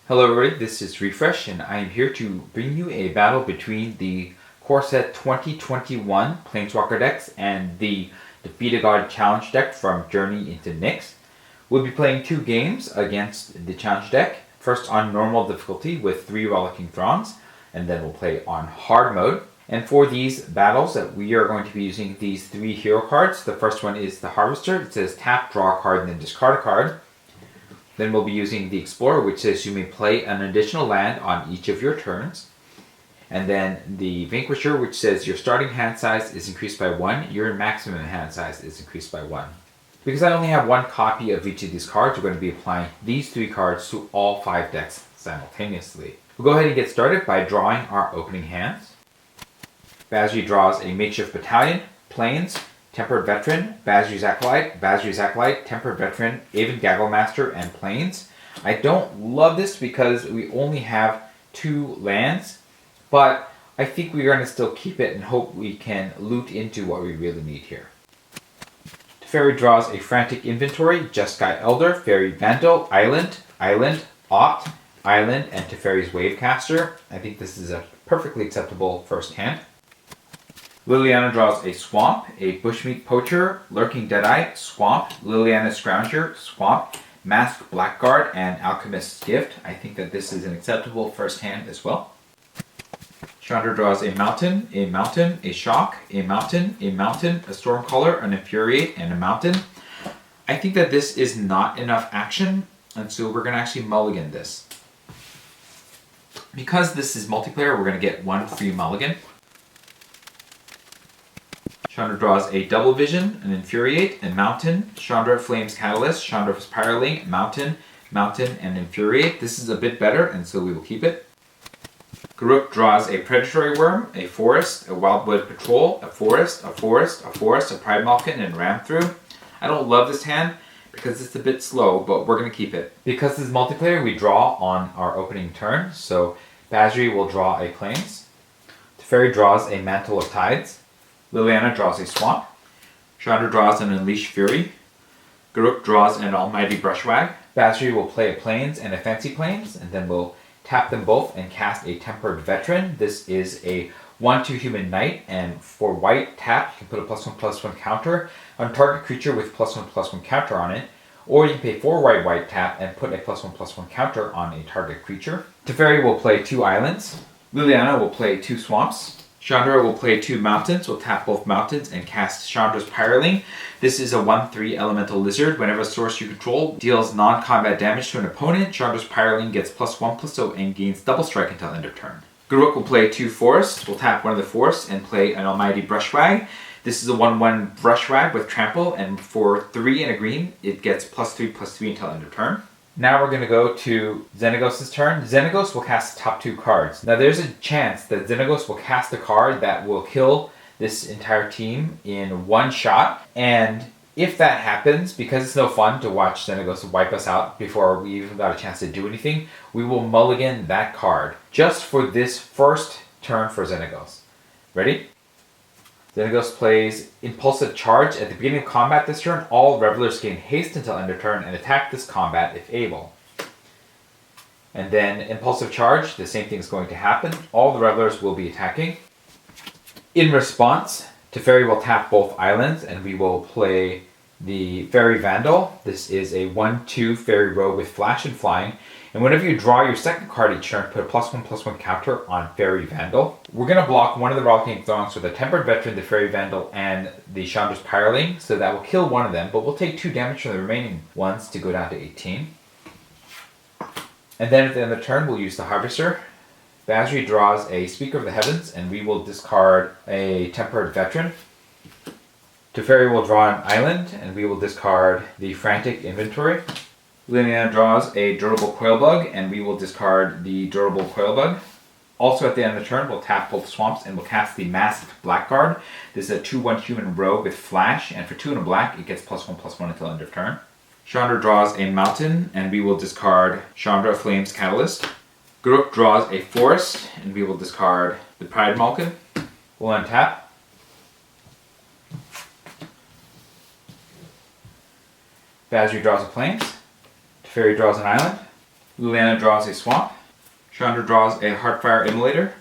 Hello everybody, this is Refresh and I am here to bring you a battle between the Core Set 2021 Planeswalker decks and the Defeat a God Challenge deck from Journey into Nyx. We'll be playing two games against the Challenge deck, first on normal difficulty with 3 Rollicking Throngs, and then we'll play on hard mode. And for these battles, we are going to be using these 3 hero cards. The first one is the Harvester. It says tap, draw a card, and then discard a card. Then we'll be using the Explorer, which says you may play an additional land on each of your turns. And then the Vanquisher, which says your starting hand size is increased by 1, your maximum hand size is increased by 1. Because I only have 1 copy of each of these cards, we're going to be applying these 3 cards to all 5 decks simultaneously. We'll go ahead and get started by drawing our opening hands. Basri draws a Makeshift Battalion, Plains, Tempered Veteran, Basri's Acolyte, Tempered Veteran, Aven Gagglemaster, and Plains. I don't love this because we only have 2 lands, but I think we're going to still keep it and hope we can loot into what we really need here. Teferi draws a Frantic Inventory, Jeskai Elder, Fairy Vandal, Island, Opt, Island, and Teferi's Wavecaster. I think this is a perfectly acceptable first hand. Liliana draws a Swamp, a Bushmeat Poacher, Lurking Deadeye, Swamp, Liliana Scrounger, Swamp, Masked Blackguard, and Alchemist's Gift. I think that this is an acceptable first hand as well. Chandra draws a Mountain, a Shock, a Mountain, a Stormcaller, an Infuriate, and a Mountain. I think that this is not enough action, and so we're going to actually mulligan this. Because this is multiplayer, we're going to get 1 free mulligan. Chandra draws a Double Vision, an Infuriate, a Mountain, Chandra Flames Catalyst, Chandra Spiraling, Mountain, and Infuriate. This is a bit better, and so we will keep it. Garruk draws a Predatory Worm, a Forest, a Wildwood Patrol, a Forest, a Pride Malkin, and Ram Through. I don't love this hand because it's a bit slow, but we're going to keep it. Because this is multiplayer, we draw on our opening turn, so Basri will draw a Plains. Teferi draws a Mantle of Tides. Liliana draws a Swamp. Chandra draws an Unleashed Fury. Garruk draws an Almighty Brushwag. Basri will play a Plains and a Fancy Plains, and then we'll tap them both and cast a Tempered Veteran. This is a 1/2 Human Knight, and for white tap, you can put a +1/+1 counter on target creature with +1/+1 counter on it, or you can pay 4 white tap and put a +1/+1 counter on a target creature. Teferi will play 2 islands. Liliana will play 2 swamps. Chandra will play 2 mountains. We'll tap both mountains and cast Chandra's Pyreling. This is a 1/3 elemental lizard. Whenever a source you control deals non-combat damage to an opponent, Chandra's Pyreling gets +1/+0 and gains double strike until end of turn. Garruk will play 2 forests. We'll tap one of the forests and play an Almighty Brushwag. This is a 1/1 Brushwag with trample, and for 3 and a green, it gets +3/+3 until end of turn. Now we're going to go to Xenagos' turn. Xenagos will cast the top 2 cards. Now there's a chance that Xenagos will cast a card that will kill this entire team in 1 shot. And if that happens, because it's no fun to watch Xenagos wipe us out before we even got a chance to do anything, we will mulligan that card just for this first turn for Xenagos. Ready? Xenagos plays Impulsive Charge. At the beginning of combat this turn, all Revelers gain haste until end of turn and attack this combat if able. And then Impulsive Charge, the same thing is going to happen. All the Revelers will be attacking. In response, Teferi will tap both islands and we will play the Fairy Vandal. This is a 1/2 Fairy Rogue with Flash and Flying. And whenever you draw your second card each turn, put a +1/+1 counter on Fairy Vandal. We're going to block one of the Rollicking Throngs with the Tempered Veteran, the Fairy Vandal, and the Chandra's Pyreling, so that will kill one of them, but we'll take 2 damage from the remaining ones to go down to 18. And then at the end of the turn, we'll use the Harvester. Basri draws a Speaker of the Heavens, and we will discard a Tempered Veteran. Teferi will draw an island, and we will discard the Frantic Inventory. Liliana draws a Durable Coilbug, and we will discard the Durable Coilbug. Also at the end of the turn, we'll tap both swamps and we'll cast the Masked Blackguard. This is a 2/1 Human Rogue with Flash, and for 2 and a black, it gets +1/+1 until end of turn. Chandra draws a Mountain, and we will discard Chandra Flames Catalyst. Garruk draws a Forest, and we will discard the Pride Malkin. We'll untap. Basri draws a Plains. Teferi draws an island. Liliana draws a swamp. Chandra draws a Heartfire Immolator.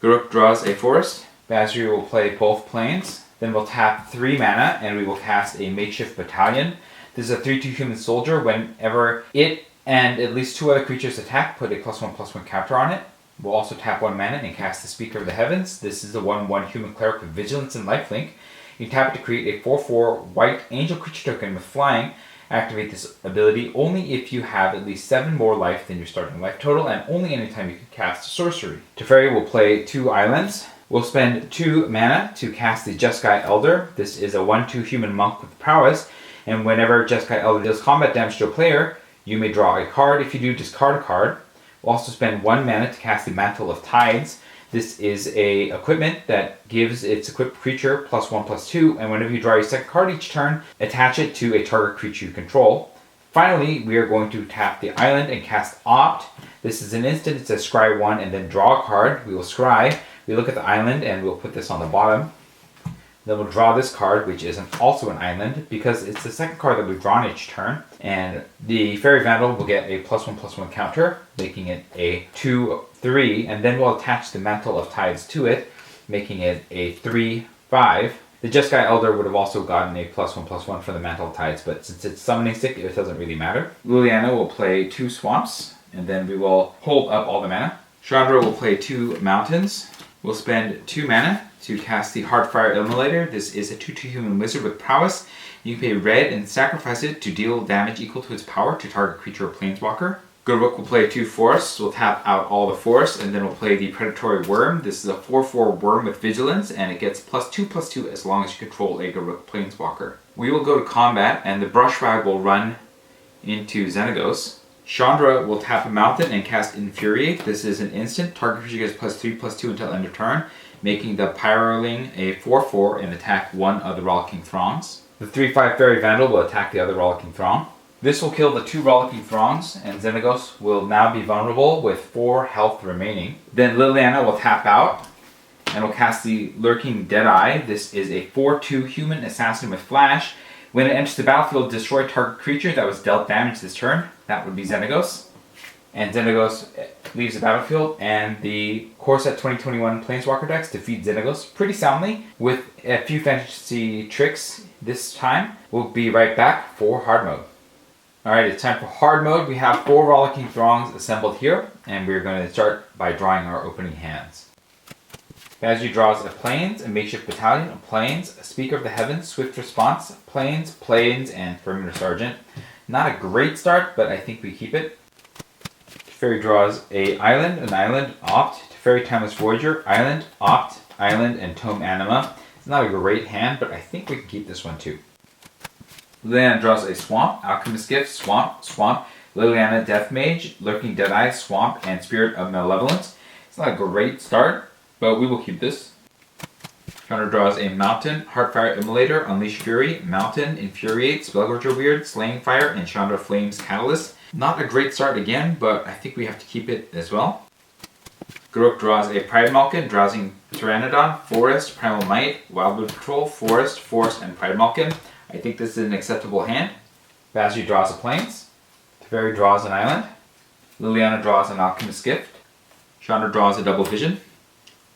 Garruk draws a forest. Basri will play both planes. Then we'll tap 3 mana and we will cast a Makeshift Battalion. This is a 3/2 human soldier. Whenever it and at least 2 other creatures attack, put a +1/+1 counter on it. We'll also tap 1 mana and cast the Speaker of the Heavens. This is a 1/1 human cleric with Vigilance and Lifelink. You tap it to create a 4/4 white angel creature token with flying. Activate this ability only if you have at least 7 more life than your starting life total, and only anytime you can cast a sorcery. Teferi will play 2 islands. We'll spend 2 mana to cast the Jeskai Elder. This is a 1/2 human monk with prowess, and whenever Jeskai Elder deals combat damage to a player, you may draw a card. If you do, discard a card. We'll also spend 1 mana to cast the Mantle of Tides. This is a equipment that gives its equipped creature +1/+2, and whenever you draw your second card each turn, attach it to a target creature you control. Finally, we are going to tap the island and cast Opt. This is an instant. It says scry 1 and then draw a card. We will scry. We look at the island and we'll put this on the bottom. Then we'll draw this card, which is also an island, because it's the second card that we've drawn each turn. And the Fairy Vandal will get a +1/+1 counter, making it a 2/3, and then we'll attach the Mantle of Tides to it, making it a 3/5. The Jeskai Elder would have also gotten a +1/+1 for the Mantle of Tides, but since it's summoning stick, it doesn't really matter. Liliana will play 2 swamps, and then we will hold up all the mana. Chandra will play 2 mountains. We'll spend 2 mana to cast the Heartfire Immolator. This is a 2/2 human wizard with prowess. You can pay red and sacrifice it to deal damage equal to its power to target creature or planeswalker. Garruk will play 2 forests. We'll tap out all the forests, and then we'll play the Predatory Worm. This is a 4/4 worm with vigilance, and it gets +2/+2 as long as you control a Garruk planeswalker. We will go to combat, and the Brushfire will run into Xenagos. Chandra will tap a mountain and cast Infuriate. This is an instant. Target creature gets +3/+2 until end of turn, making the Pyroling a 4/4 and attack one of the Rollicking Throngs. The 3/5 Fairy Vandal will attack the other Rollicking Throng. This will kill the 2 Rollicking Throngs, and Xenagos will now be vulnerable with 4 health remaining. Then Liliana will tap out and will cast the Lurking Deadeye. This is a 4/2 human assassin with flash. When it enters the battlefield, destroy target creature that was dealt damage this turn. That would be Xenagos. And Xenagos leaves the battlefield, and the Core Set 2021 Planeswalker decks defeat Xenagos pretty soundly with a few fantasy tricks this time. We'll be right back for hard mode. Alright, it's time for hard mode. We have 4 Rollicking Throngs assembled here, and we're going to start by drawing our opening hands. Basri draws a Plains, a Makeshift Battalion, a Plains, a Speaker of the Heavens, Swift Response, Plains, and Perimeter Sergeant. Not a great start, but I think we keep it. Teferi draws an island, Opt. Teferi Timeless Voyager, island, Opt, island, and Tome Anima. It's not a great hand, but I think we can keep this one too. Liliana draws a Swamp, Alchemist Gift, Swamp, Liliana Death Mage, Lurking Deadeye, Swamp, and Spirit of Malevolence. It's not a great start, but we will keep this. Chandra draws a Mountain, Heartfire Immolator, Unleash Fury, Mountain, Infuriate, Spellgorger Weird, Slaying Fire, and Chandra Flames Catalyst. Not a great start again, but I think we have to keep it as well. Garruk draws a Pride Malkin, Drowsing Pteranodon, Forest, Primal Might, Wildwood Patrol, Forest, and Pride Malkin. I think this is an acceptable hand. Basri draws a Plains. Teferi draws an island. Liliana draws an Alchemist Gift. Chandra draws a Double Vision.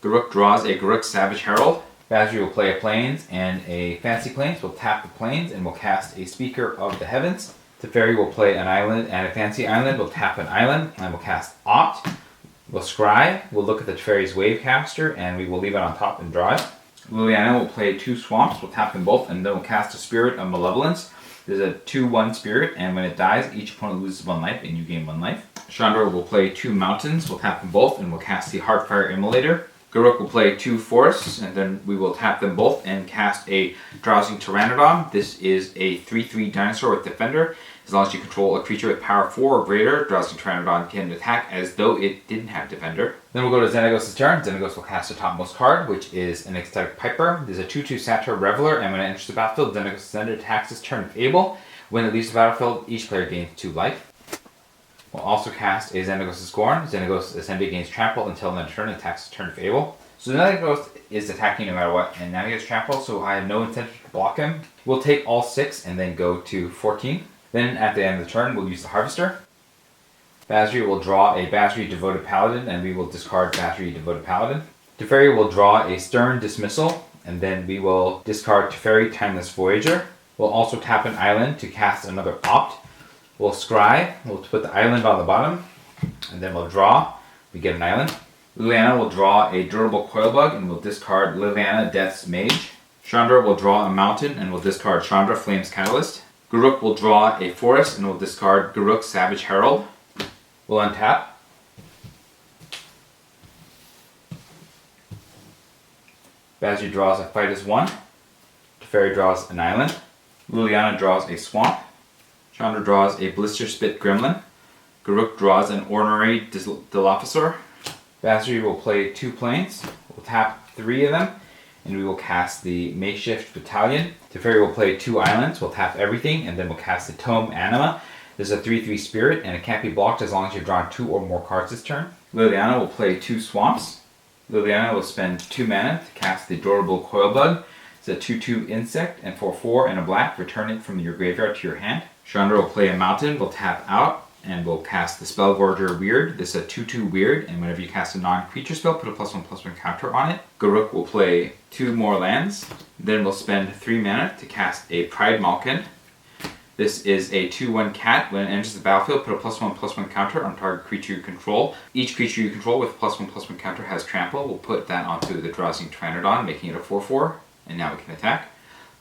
Garruk draws a Garruk Savage Herald. Basri will play a Plains and a Fancy Plains. We'll tap the Plains and we'll cast a Speaker of the Heavens. Teferi will play an island and a Fancy Island. We'll tap an island and we'll cast Opt. We'll scry. We'll look at the Teferi's Wavecaster and we will leave it on top and draw it. Liliana will play 2 swamps. We'll tap them both and then we'll cast a Spirit of Malevolence. There's a 2/1 spirit, and when it dies, each opponent loses 1 life and you gain 1 life. Chandra will play 2 mountains. We'll tap them both and we'll cast the Heartfire Immolator. Garruk will play 2 forests, and then we will tap them both and cast a Drowsing Pteranodon. This is a 3/3 dinosaur with Defender. As long as you control a creature with power 4 or greater, Drowsing Pteranodon can attack as though it didn't have Defender. Then we'll go to Xenagos' turn. Xenagos will cast the topmost card, which is an Ecstatic Piper. There's a 2/2 Satyr Reveler, and when it enters the battlefield, Xenagos' Ascendant attacks its turn if able. When it leaves the battlefield, each player gains 2 life. We'll also cast a Xenagos' Scorn. Xenagos' Ascendant gains Trample until end of turn and attacks its turn if able. So Xenagos is attacking no matter what, and now he has Trample, so I have no intention to block him. We'll take all 6 and then go to 14. Then at the end of the turn, we'll use the Harvester. Basri will draw a Basri Devoted Paladin, and we will discard Basri Devoted Paladin. Teferi will draw a Stern Dismissal, and then we will discard Teferi Timeless Voyager. We'll also tap an island to cast another Opt. We'll scry, we'll put the island on the bottom, and then we'll draw. We get an island. Liliana will draw a Durable Coilbug, and we'll discard Liliana Death's Mage. Chandra will draw a mountain, and we'll discard Chandra Flame's Catalyst. Garruk will draw a forest, and we'll discard Garruk Savage Herald. We'll untap. Basri draws a Fight as 1. Teferi draws an island. Liliana draws a swamp. Chandra draws a Blister Spit Gremlin. Garruk draws an Ornery Dilophosaur. Basri will play 2 planes. We'll tap 3 of them, and we will cast the Makeshift Battalion. Teferi will play 2 islands. We'll tap everything, and then we'll cast the Tome Anima. There's a 3/3 Spirit, and it can't be blocked as long as you've drawn 2 or more cards this turn. Liliana will play 2 swamps. Liliana will spend 2 mana to cast the Durable Coilbug. It's a 2/2 insect, and for 4 and a black, return it from your graveyard to your hand. Chandra will play a mountain. We'll tap out, and we'll cast the Spellforger Weird. This is a 2/2 weird, and whenever you cast a non-creature spell, put a +1/+1 counter on it. Garruk will play 2 more lands. Then we'll spend 3 mana to cast a Pride Malkin. This is a 2/1 cat. When it enters the battlefield, put a +1/+1 counter on target creature you control. Each creature you control with a +1/+1 counter has trample. We'll put that onto the Drowsing Pteranodon, making it a 4/4, and now we can attack.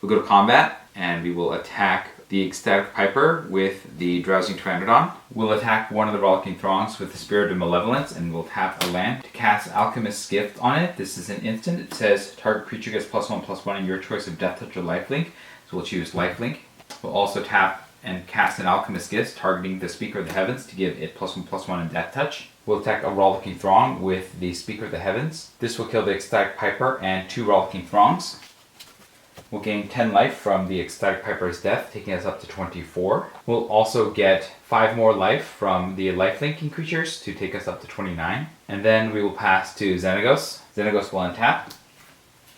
We'll go to combat, and we will attack the Ecstatic Piper with the Drowsing Pteranodon. We'll attack one of the Rollicking Throngs with the Spirit of Malevolence, and we'll tap a land to cast Alchemist's Gift on it. This is an instant. It says target creature gets +1/+1 in your choice of Death Touch or Lifelink, so we'll choose Lifelink. We'll also tap and cast an Alchemist's Gift, targeting the Speaker of the Heavens to give it +1/+1 in Death Touch. We'll attack a Rollicking Throng with the Speaker of the Heavens. This will kill the Ecstatic Piper and 2 Rollicking Throngs. We'll gain 10 life from the Ecstatic Piper's death, taking us up to 24. We'll also get 5 more life from the lifelinking creatures to take us up to 29. And then we will pass to Xenagos. Xenagos will untap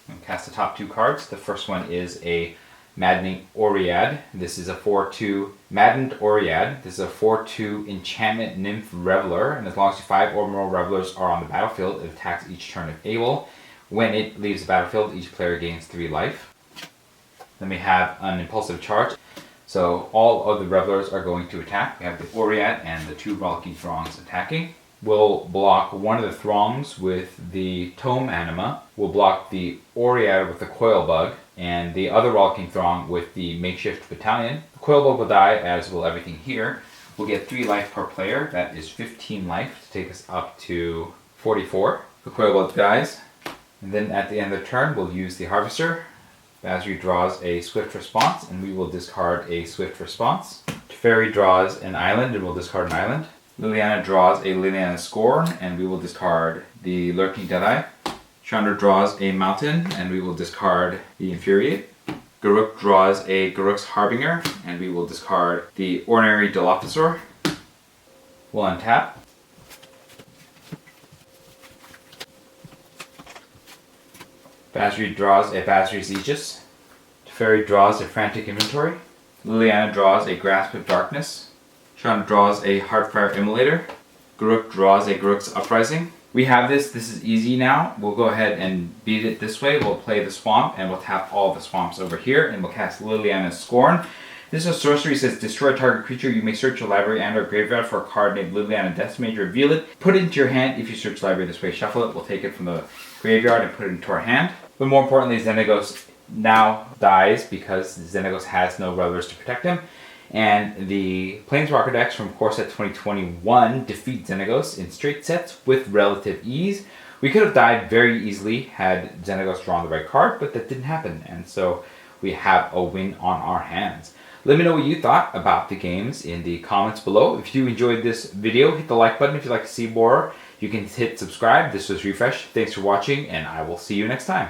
and cast the top 2 cards. The first one is a Maddening Oread. This is a 4/2 Maddened Oread. This is a 4/2 Enchantment Nymph Reveler, and as long as 5 or more Revelers are on the battlefield, it attacks each turn if able. When it leaves the battlefield, each player gains 3 life. Then we have an Impulsive Charge. So all of the Revelers are going to attack. We have the Oread and the 2 Rollicking Throngs attacking. We'll block one of the Throngs with the Tome Anima. We'll block the Oread with the Coilbug, and the other Rollicking Throng with the Makeshift Battalion. The Coilbug will die, as will everything here. We'll get 3 life per player. That is 15 life to take us up to 44. The Coilbug dies. And then at the end of the turn, we'll use the Harvester. Basri draws a Swift Response, and we will discard a Swift Response. Teferi draws an island, and we'll discard an island. Liliana draws a Liliana Scorn, and we will discard the Lurking Deadeye. Chandra draws a Mountain, and we will discard the Infuriate. Garruk draws a Garruk's Harbinger, and we will discard the Ornery Dilophosaur. We'll untap. Basri draws a Basri's Aegis. Teferi draws a Frantic Inventory. Liliana draws a Grasp of Darkness. Chandra draws a Heartfire Immolator. Garruk draws a Garruk's Uprising. We have this. This is easy now. We'll go ahead and beat it this way. We'll play the Swamp, and we'll tap all the swamps over here, and we'll cast Liliana's Scorn. This is a sorcery. It says, destroy a target creature. You may search your library and or graveyard for a card named Liliana Deathmage. Reveal it. Put it into your hand. If you search library this way, shuffle it. We'll take it from the graveyard and put it into our hand. But more importantly, Xenagos now dies because Xenagos has no Revelers to protect him. And the Planeswalker decks from Core Set 2021 defeat Xenagos in straight sets with relative ease. We could have died very easily had Xenagos drawn the right card, but that didn't happen. And so we have a win on our hands. Let me know what you thought about the games in the comments below. If you enjoyed this video, hit the like button if you'd like to see more. You can hit subscribe. This was Refresh. Thanks for watching, and I will see you next time.